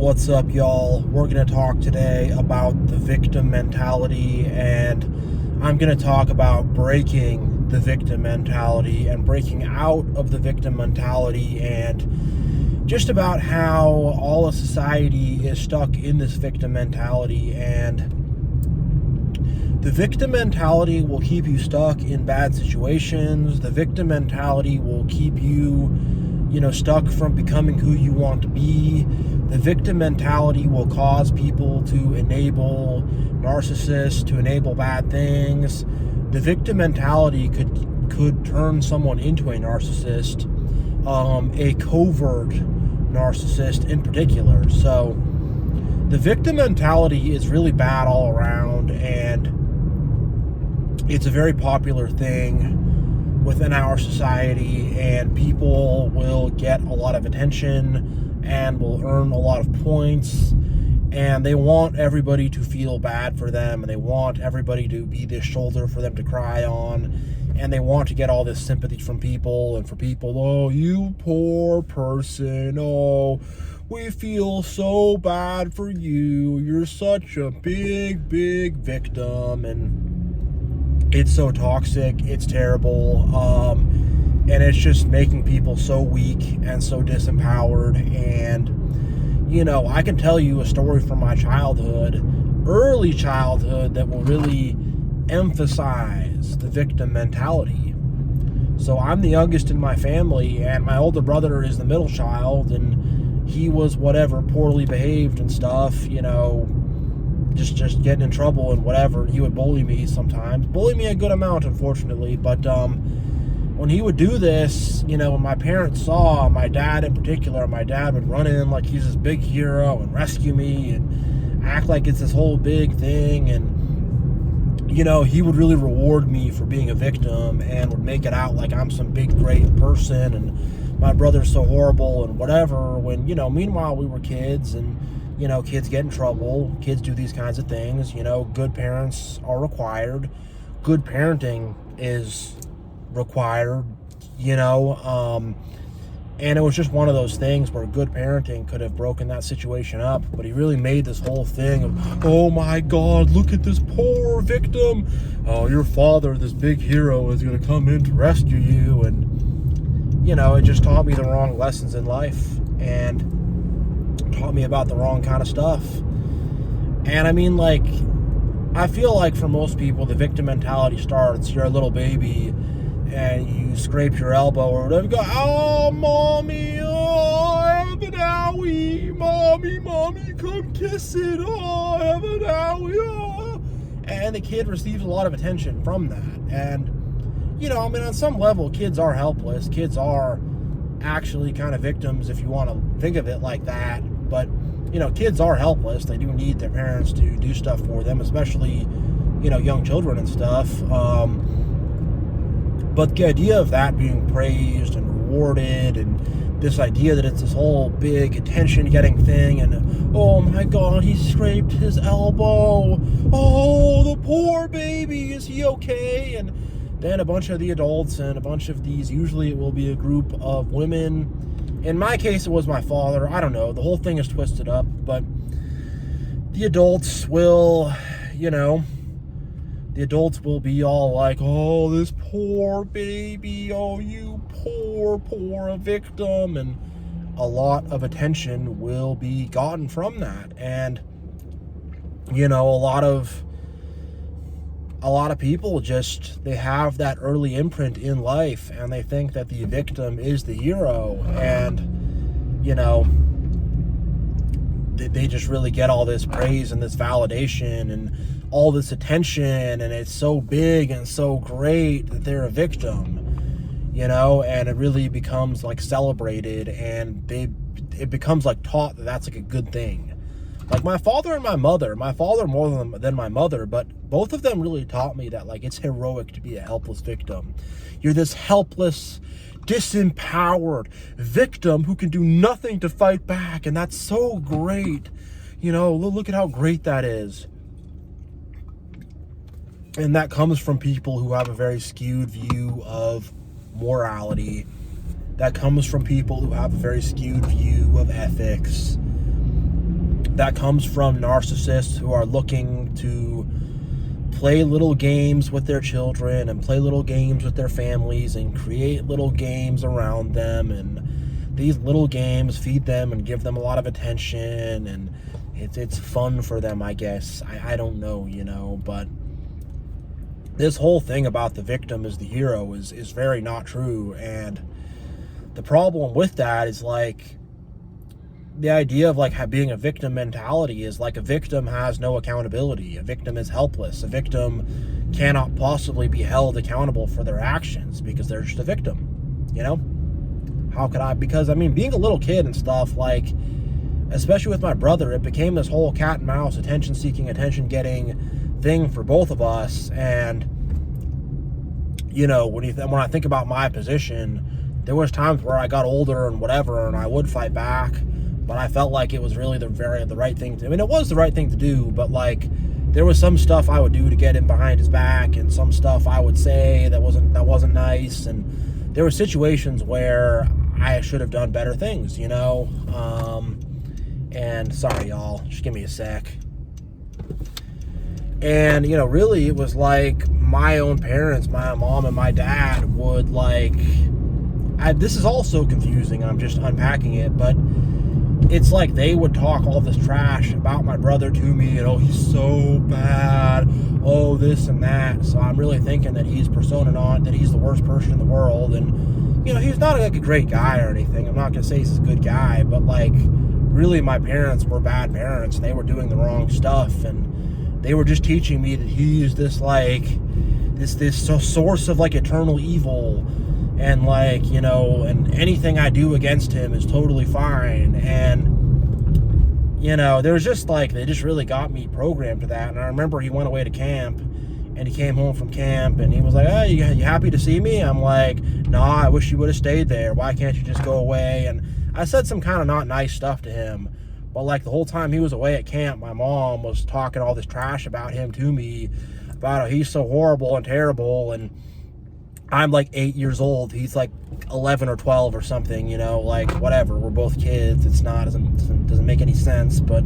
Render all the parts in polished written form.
What's up, y'all? We're going to talk today about the victim mentality, and I'm going to talk about breaking the victim mentality and breaking out of the victim mentality, and just about how all of society is stuck in this victim mentality. And the victim mentality will keep you stuck in bad situations. The victim mentality will keep you stuck from becoming who you want to be. The victim mentality will cause people to enable narcissists, to enable bad things. The victim mentality could turn someone into a narcissist, a covert narcissist in particular. So the victim mentality is really bad all around, and it's a very popular thing within our society, and people will get a lot of attention and will earn a lot of points, and they want everybody to feel bad for them, and they want everybody to be this shoulder for them to cry on, and they want to get all this sympathy from people, and for people, oh, you poor person, oh, we feel so bad for you, you're such a big victim. And it's so toxic, it's terrible, and it's just making people so weak and so disempowered. And I can tell you a story from my childhood, early childhood, that will really emphasize the victim mentality. So I'm the youngest in my family, and my older brother is the middle child, and he was whatever, poorly behaved and stuff, just getting in trouble and whatever. He would bully me sometimes. Bully me a good amount, unfortunately. But when he would do this, when my parents saw, my dad in particular, my dad would run in like he's this big hero and rescue me and act like it's this whole big thing. And, he would really reward me for being a victim and would make it out like I'm some big, great person and my brother's so horrible and whatever. When, meanwhile, we were kids, and kids get in trouble, kids do these kinds of things, good parents are required, good parenting is required, and it was just one of those things where good parenting could have broken that situation up, but he really made this whole thing of, oh my God, look at this poor victim, oh, your father, this big hero, is going to come in to rescue you. And it just taught me the wrong lessons in life, and taught me about the wrong kind of stuff. And I feel like for most people, the victim mentality starts, you're a little baby and you scrape your elbow or whatever, you go, oh, mommy, oh, I have an owie, mommy, come kiss it, oh, I have an owie, oh. And the kid receives a lot of attention from that. And, on some level, kids are helpless. Kids are actually kind of victims, if you want to think of it like that. But, kids are helpless. They do need their parents to do stuff for them, especially, young children and stuff. But the idea of that being praised and rewarded, and this idea that it's this whole big attention-getting thing, and, oh my God, he scraped his elbow. Oh, the poor baby, is he okay? And then a bunch of the adults and a bunch of these, usually it will be a group of women. In my case, it was my father. I don't know. The whole thing is twisted up, but the adults will, the adults will be all like, oh, this poor baby, oh, you poor victim. And a lot of attention will be gotten from that. And, a lot of people just, they have that early imprint in life, and they think that the victim is the hero, and they just really get all this praise and this validation and all this attention, and it's so big and so great that they're a victim, and it really becomes like celebrated, and it becomes like taught that that's like a good thing. Like my father and my father more than my mother, but both of them really taught me that like it's heroic to be a helpless victim. You're this helpless, disempowered victim who can do nothing to fight back, and that's so great. Look at how great that is. And that comes from people who have a very skewed view of morality. That comes from people who have a very skewed view of ethics. that comes from narcissists who are looking to play little games with their children and play little games with their families and create little games around them, and these little games feed them and give them a lot of attention, and it's fun for them, I guess. I don't know, but this whole thing about the victim as the hero is very not true. And the problem with that is, like, the idea of like being a victim mentality is like a victim has no accountability. A victim is helpless. A victim cannot possibly be held accountable for their actions because they're just a victim. How could I? Because I mean, being a little kid and stuff, like, especially with my brother, it became this whole cat and mouse, attention seeking, attention getting thing for both of us. And when I think about my position, there was times where I got older and whatever, and I would fight back, but I felt like it was really the right thing to. I mean, it was the right thing to do, but like, there was some stuff I would do to get him behind his back, and some stuff I would say that wasn't nice, and there were situations where I should have done better things, and sorry, y'all, just give me a sec. And, really, it was like my own parents, my mom and my dad would, like, this is all so confusing, I'm just unpacking it, but it's like they would talk all this trash about my brother to me, and, oh, he's so bad, oh, this and that. So I'm really thinking that he's persona non, that he's the worst person in the world. And, he's not like a great guy or anything. I'm not going to say he's a good guy, but, like, really my parents were bad parents, and they were doing the wrong stuff, and they were just teaching me that he's this, like, this source of, like, eternal evil, and, like, and anything I do against him is totally fine. And, there was just, like, they just really got me programmed to that. And I remember he went away to camp, and he came home from camp, and he was like, "Hey, you happy to see me?" I'm like, "Nah, I wish you would have stayed there. Why can't you just go away?" And I said some kind of not nice stuff to him. But, like, the whole time he was away at camp, my mom was talking all this trash about him to me, about how he's so horrible and terrible. And I'm like 8 years old. He's like 11 or 12 or something, like, whatever. We're both kids. It's not, doesn't make any sense, but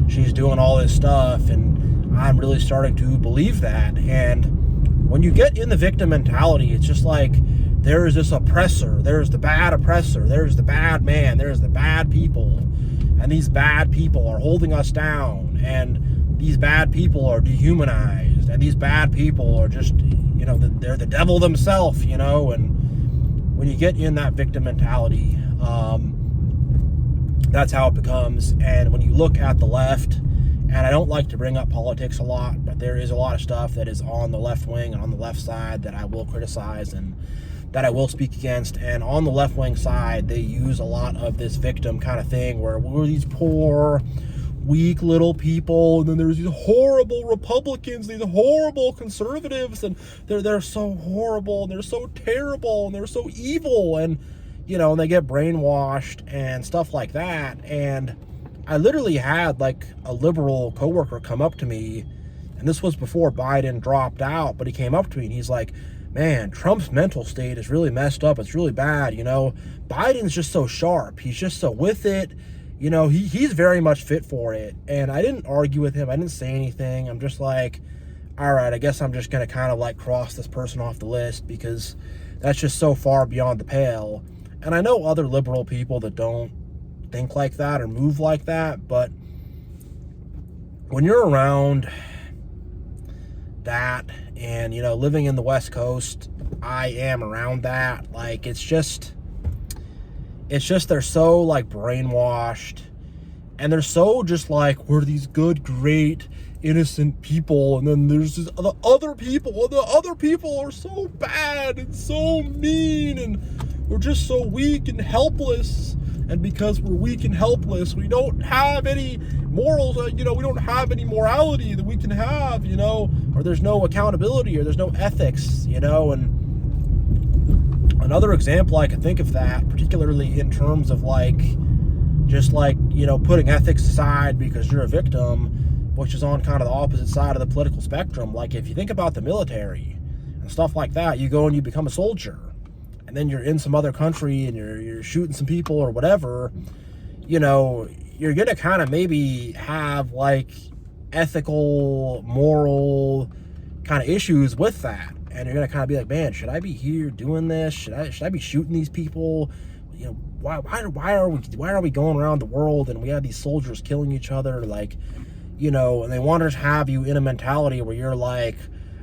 she's doing all this stuff, and I'm really starting to believe that. And when you get in the victim mentality, it's just like, there is this oppressor. There's the bad oppressor. There's the bad man. There's the bad people. And these bad people are holding us down. And these bad people are dehumanized. And these bad people are just, they're the devil themselves, And when you get in that victim mentality, that's how it becomes. And when you look at the left, and I don't like to bring up politics a lot, but there is a lot of stuff that is on the left wing and on the left side that I will criticize and that I will speak against. And on the left wing side, they use a lot of this victim kind of thing where we're these poor, weak little people, and then there's these horrible Republicans, these horrible conservatives, and they're so horrible, and they're so terrible, and they're so evil, and and they get brainwashed and stuff like that. And I literally had, like, a liberal coworker come up to me, and this was before Biden dropped out, but he came up to me and he's like, "Man, Trump's mental state is really messed up. It's really bad. Biden's just so sharp. He's just so with it. He's very much fit for it." And I didn't argue with him. I didn't say anything. I'm just like, all right, I guess I'm just going to kind of like cross this person off the list because that's just so far beyond the pale. And I know other liberal people that don't think like that or move like that, but when you're around that and, living in the West Coast, I am around that. Like, it's just they're so, like, brainwashed, and they're so just like, we're these good, great, innocent people, and then there's this other people, and the other people are so bad and so mean, and we're just so weak and helpless. And because we're weak and helpless, we don't have any morals, we don't have any morality that we can have, or there's no accountability, or there's no ethics, and another example I could think of that, particularly in terms of, like, just like, putting ethics aside because you're a victim, which is on kind of the opposite side of the political spectrum. Like, if you think about the military and stuff like that, you go and you become a soldier, and then you're in some other country and you're shooting some people or whatever, you're gonna kind of maybe have like ethical, moral kind of issues with that, and you're gonna kind of be like, man, should I be here doing this? Should I be shooting these people? You know, why are we going around the world and we have these soldiers killing each other? Like, you know, and they want to have you in a mentality where you're like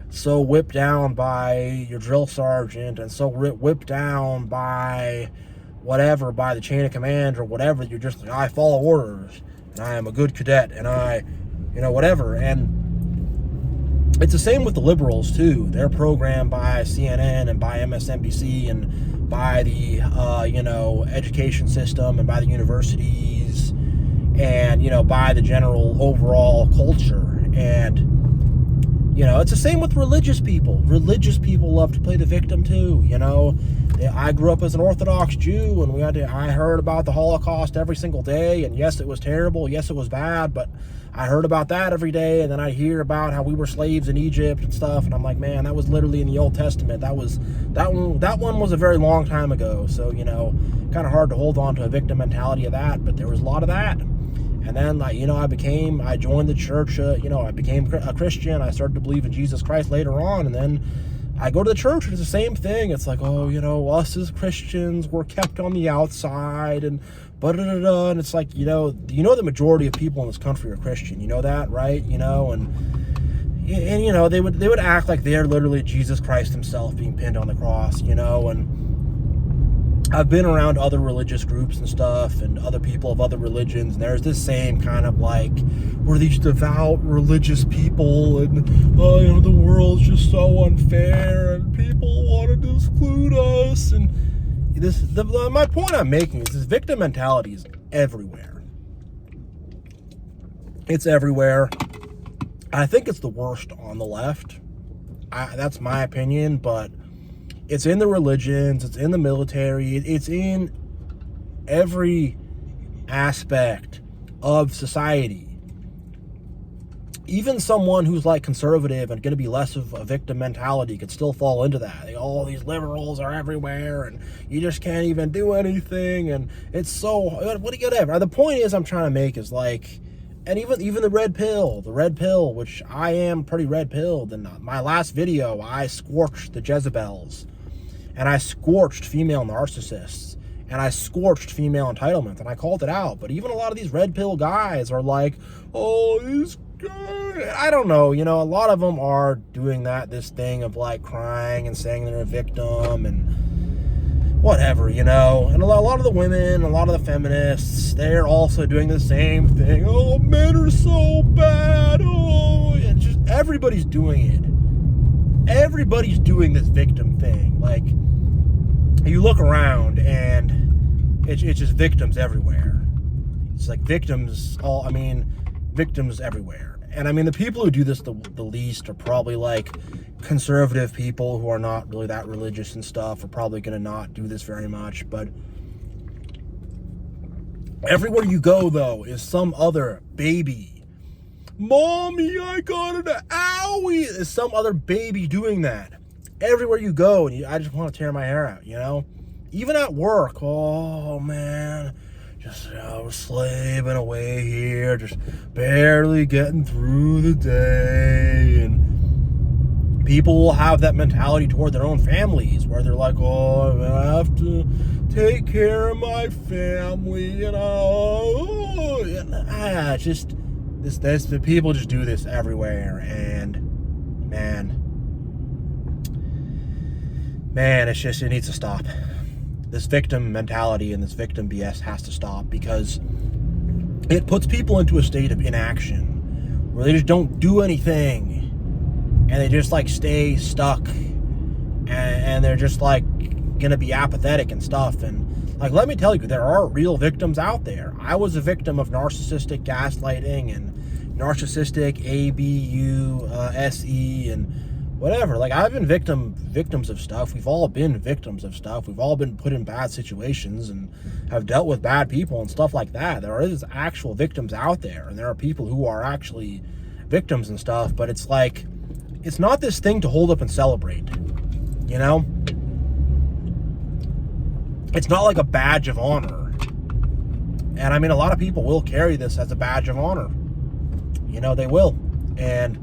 so whipped down by your drill sergeant and so whipped down by whatever, by the chain of command or whatever, you're just like, I follow orders and I am a good cadet and I, you know, whatever. And it's the same with the liberals too. They're programmed by CNN and by MSNBC and by the you know, education system and by the universities and, you know, by the general overall culture. And you know, it's the same with religious people. Religious people love to play the victim too, you know. I grew up as an Orthodox Jew, and I heard about the Holocaust every single day, and yes, it was terrible, yes, it was bad, but I heard about that every day, and then I hear about how we were slaves in Egypt and stuff, and I'm like, man, that was literally in the Old Testament. That one was a very long time ago, so, you know, kind of hard to hold on to a victim mentality of that, but there was a lot of that. And then, like, you know, I joined the church, you know, I became a Christian. I started to believe in Jesus Christ later on. And then I go to the church and it's the same thing. It's like, oh, you know, us as Christians, we're kept on the outside and da-da-da-da. And it's like, you know, the majority of people in this country are Christian. You know that, right? You know, and you know, they would act like they're literally Jesus Christ himself being pinned on the cross, you know, and I've been around other religious groups and stuff and other people of other religions, and there's this same kind of like, we're these devout religious people and, oh, you know, the world's just so unfair and people want to exclude us. And my point I'm making is this victim mentality is everywhere. It's everywhere. I think it's the worst on the left. That's my opinion, but it's in the religions, it's in the military, it's in every aspect of society. Even someone who's like conservative and going to be less of a victim mentality could still fall into that. All these liberals are everywhere and you just can't even do anything, and it's so, whatever. The point is I'm trying to make is like, and even the red pill, which I am pretty red pilled. In my last video, I scorched the Jezebels. And I scorched female narcissists. And I scorched female entitlement. And I called it out. But even a lot of these red pill guys are like, oh, these guys. I don't know. You know, a lot of them are doing this thing of like crying and saying they're a victim and whatever, you know. And a lot of the women, a lot of the feminists, they're also doing the same thing. Oh, men are so bad. Oh, and just everybody's doing it. Everybody's doing this victim thing. Like, you look around and it's just victims everywhere. It's like victims everywhere. And I mean, the people who do this the least are probably like conservative people who are not really that religious and stuff, are probably going to not do this very much. But everywhere you go, though, is some other baby. Mommy, I got an owie. Is some other baby doing that. Everywhere you go, and I just want to tear my hair out, you know? Even at work, oh, man, just, slaving away here, just barely getting through the day, and people will have that mentality toward their own families, where they're like, oh, I have to take care of my family, you know? And, just, the people just do this everywhere, and, man, it needs to stop. This victim mentality and this victim BS has to stop, because it puts people into a state of inaction where they just don't do anything and they just like stay stuck and they're just like gonna be apathetic and stuff. And like, let me tell you, there are real victims out there. I was a victim of narcissistic gaslighting and narcissistic ABUSE and whatever. Like, I've been victims of stuff. We've all been victims of stuff. We've all been put in bad situations and have dealt with bad people and stuff like that. There is actual victims out there, and there are people who are actually victims and stuff, but it's like, it's not this thing to hold up and celebrate, you know? It's not like a badge of honor. And I mean, a lot of people will carry this as a badge of honor. They will. And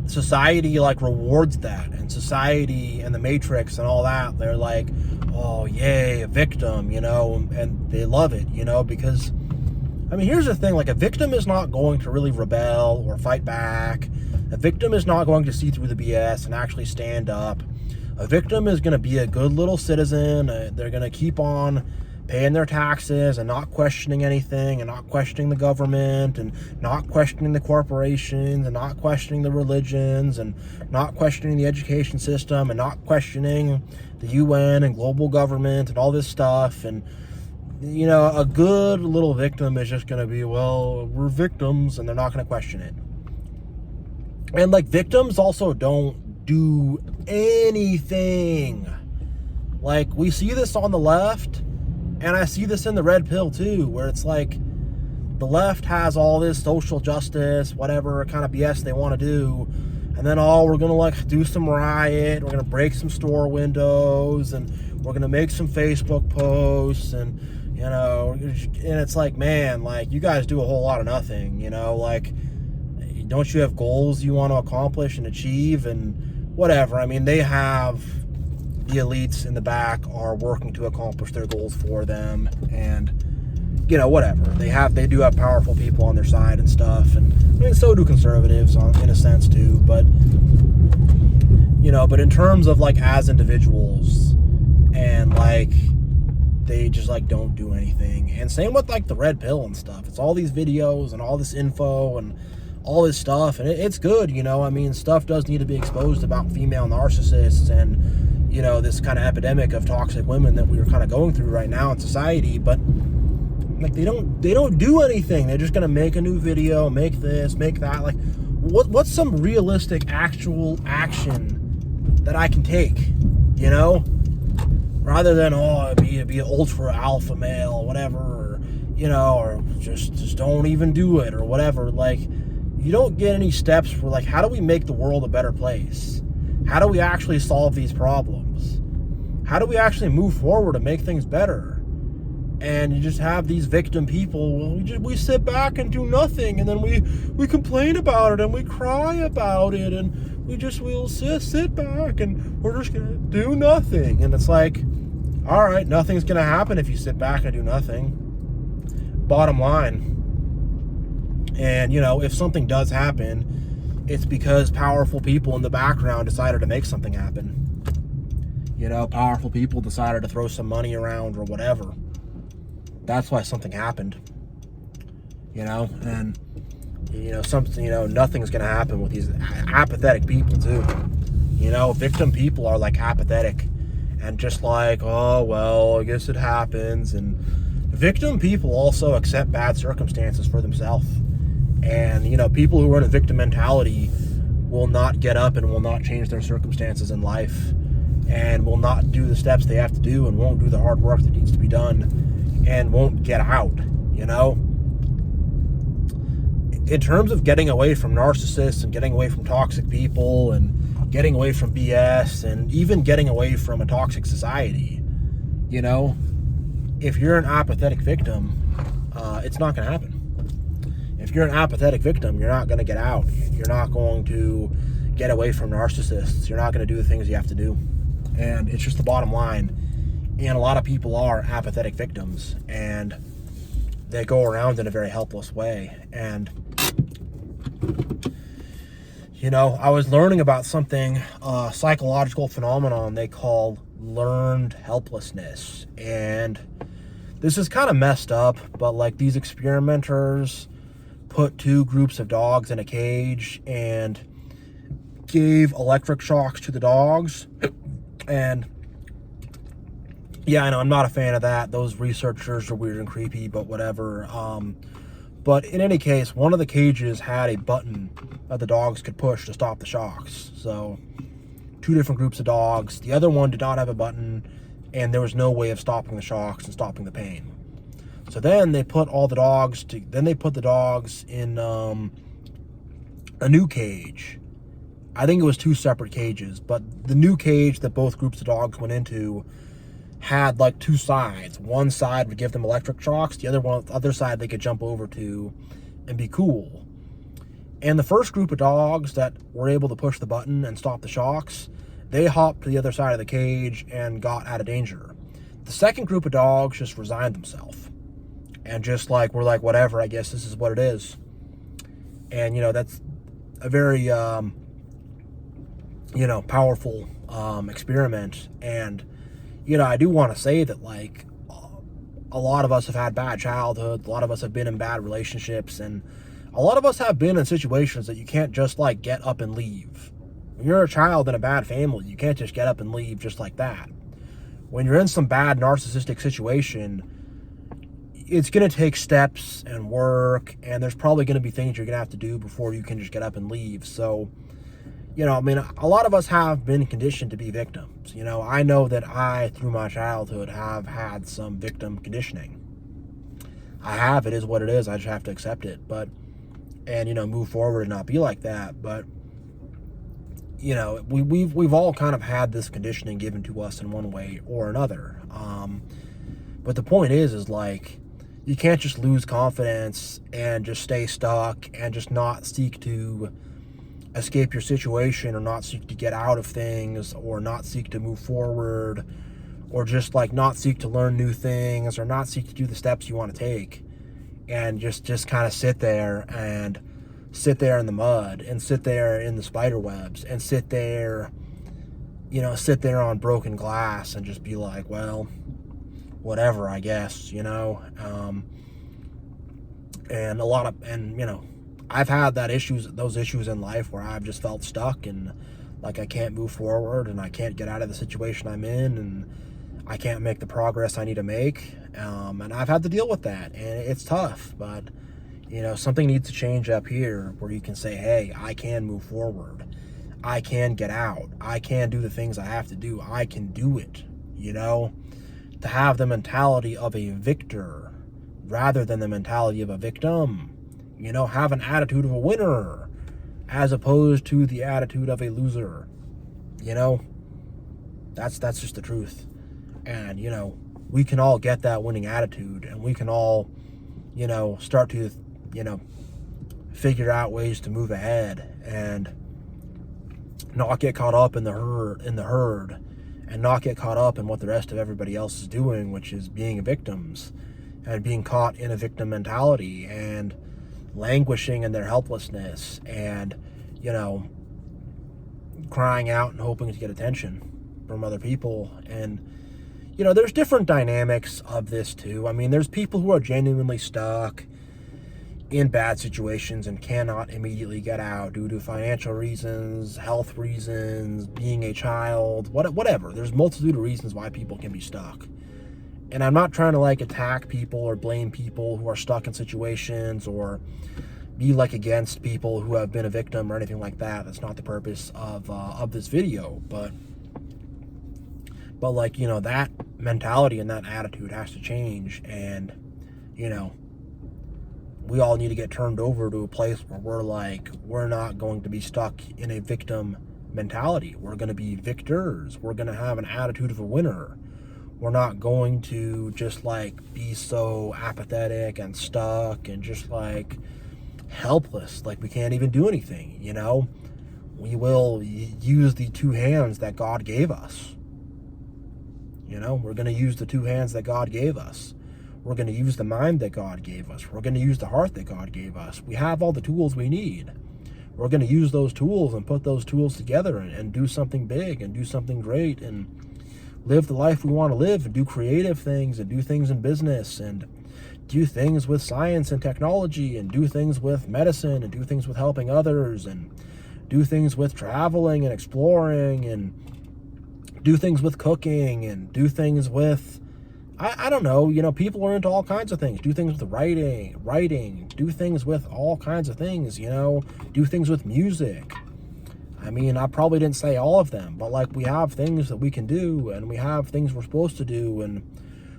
society like rewards that, and society and the Matrix and all that, they're like, oh yay, a victim, and they love it, because I mean, here's the thing, like, a victim is not going to really rebel or fight back. A victim is not going to see through the BS and actually stand up. A victim is going to be a good little citizen. They're going to keep on paying their taxes and not questioning anything, and not questioning the government, and not questioning the corporations, and not questioning the religions, and not questioning the education system, and not questioning the UN and global government and all this stuff. And a good little victim is just going to be, well, we're victims, and they're not going to question it. And like, victims also don't do anything. Like, we see this on the left, and I see this in the red pill too, where it's like the left has all this social justice, whatever kind of BS they want to do, and then we're gonna like do some riot, we're gonna break some store windows, and we're gonna make some Facebook posts, and and it's like, man, like, you guys do a whole lot of nothing, like, don't you have goals you want to accomplish and achieve and whatever? I mean, they have the elites in the back are working to accomplish their goals for them, and whatever, they do have powerful people on their side and stuff, and I mean, so do conservatives in a sense too, but but in terms of like as individuals, and like they just like don't do anything. And same with like the red pill and stuff. It's all these videos and all this info and all this stuff, and it's good, I mean, stuff does need to be exposed about female narcissists and this kind of epidemic of toxic women that we are kind of going through right now in society. But like, they don't do anything. They're just gonna make a new video, make this, make that. Like, what's some realistic actual action that I can take, rather than be an ultra alpha male or whatever, or or just don't even do it or whatever. Like, you don't get any steps for like, how do we make the world a better place? How do we actually solve these problems? How do we actually move forward and make things better? And you just have these victim people. Well, we sit back and do nothing, and then we complain about it and we cry about it, and we'll sit back and we're just gonna do nothing. And it's like, all right, nothing's gonna happen if you sit back and do nothing. Bottom line. And if something does happen, it's because powerful people in the background decided to make something happen. Powerful people decided to throw some money around or whatever. That's why something happened. And something, nothing's gonna happen with these apathetic people too. Victim people are like apathetic and just like, oh well, I guess it happens. And victim people also accept bad circumstances for themselves. And people who are in a victim mentality will not get up and will not change their circumstances in life, and will not do the steps they have to do, and won't do the hard work that needs to be done, and won't get out. In terms of getting away from narcissists and getting away from toxic people and getting away from BS and even getting away from a toxic society, if you're an apathetic victim, it's not going to happen. If you're an apathetic victim, you're not going to get out. You're not going to get away from narcissists. You're not going to do the things you have to do. And it's just the bottom line. And a lot of people are apathetic victims, and they go around in a very helpless way. And I was learning about something, a psychological phenomenon they call learned helplessness. And this is kind of messed up, but like, these experimenters put two groups of dogs in a cage and gave electric shocks to the dogs. And yeah, I know, I'm not a fan of that. Those researchers are weird and creepy, but whatever. But in any case, one of the cages had a button that the dogs could push to stop the shocks. So two different groups of dogs. The other one did not have a button, and there was no way of stopping the shocks and stopping the pain. So then they put the dogs in a new cage. I think it was two separate cages, but the new cage that both groups of dogs went into had like two sides. One side would give them electric shocks, the other side they could jump over to and be cool. And the first group of dogs that were able to push the button and stop the shocks, they hopped to the other side of the cage and got out of danger. The second group of dogs just resigned themselves and just like, we're like, whatever, I guess this is what it is. And, that's a very, powerful experiment. And, I do want to say that, like, a lot of us have had bad childhoods. A lot of us have been in bad relationships. And a lot of us have been in situations that you can't just, like, get up and leave. When you're a child in a bad family, you can't just get up and leave just like that. When you're in some bad narcissistic situation, it's going to take steps and work, and there's probably going to be things you're going to have to do before you can just get up and leave. So, a lot of us have been conditioned to be victims. I know that I, through my childhood, have had some victim conditioning. I have. It is what it is. I just have to accept it. And move forward and not be like that. But, we've all kind of had this conditioning given to us in one way or another. But the point is like, you can't just lose confidence and just stay stuck and just not seek to escape your situation, or not seek to get out of things, or not seek to move forward, or just like not seek to learn new things, or not seek to do the steps you want to take, and just kind of sit there in the mud, and sit there in the spider webs, and sit there on broken glass, and just be like, well, whatever, I guess. I've had those issues in life where I've just felt stuck, and like I can't move forward, and I can't get out of the situation I'm in, and I can't make the progress I need to make. And I've had to deal with that, and it's tough, but something needs to change up here where you can say, hey, I can move forward. I can get out. I can do the things I have to do. I can do it, to have the mentality of a victor rather than the mentality of a victim. Have an attitude of a winner as opposed to the attitude of a loser. That's just the truth. And, we can all get that winning attitude, and we can all, start to, figure out ways to move ahead and not get caught up in the herd, and not get caught up in what the rest of everybody else is doing, which is being victims and being caught in a victim mentality and languishing in their helplessness, and crying out and hoping to get attention from other people. And there's different dynamics of this too. There's people who are genuinely stuck in bad situations and cannot immediately get out due to financial reasons, health reasons, being a child, whatever. There's a multitude of reasons why people can be stuck. And I'm not trying to like attack people or blame people who are stuck in situations, or be like against people who have been a victim or anything like that. That's not the purpose of this video. But like, that mentality and that attitude has to change. And, we all need to get turned over to a place where we're not going to be stuck in a victim mentality. We're going to be victors. We're going to have an attitude of a winner. We're not going to just like be so apathetic and stuck and just like helpless, like we can't even do anything. We will use the two hands that God gave us. We're going to use the two hands that God gave us. We're going to use the mind that God gave us. We're going to use the heart that God gave us. We have all the tools we need. We're going to use those tools and put those tools together and do something big and do something great, and live the life we want to live, and do creative things, and do things in business, and do things with science and technology, and do things with medicine, and do things with helping others, and do things with traveling and exploring, and do things with cooking, and do things with, I don't know, people are into all kinds of things. Do things with writing, do things with all kinds of things, do things with music. I probably didn't say all of them, but like, we have things that we can do, and we have things we're supposed to do, and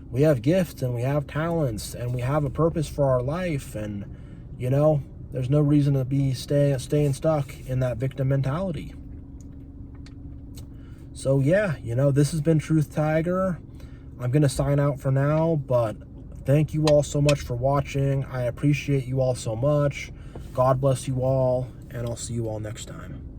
we have gifts, and we have talents, and we have a purpose for our life. And, there's no reason to be staying stuck in that victim mentality. So yeah, this has been Truth Tiger. I'm going to sign out for now, but thank you all so much for watching. I appreciate you all so much. God bless you all, and I'll see you all next time.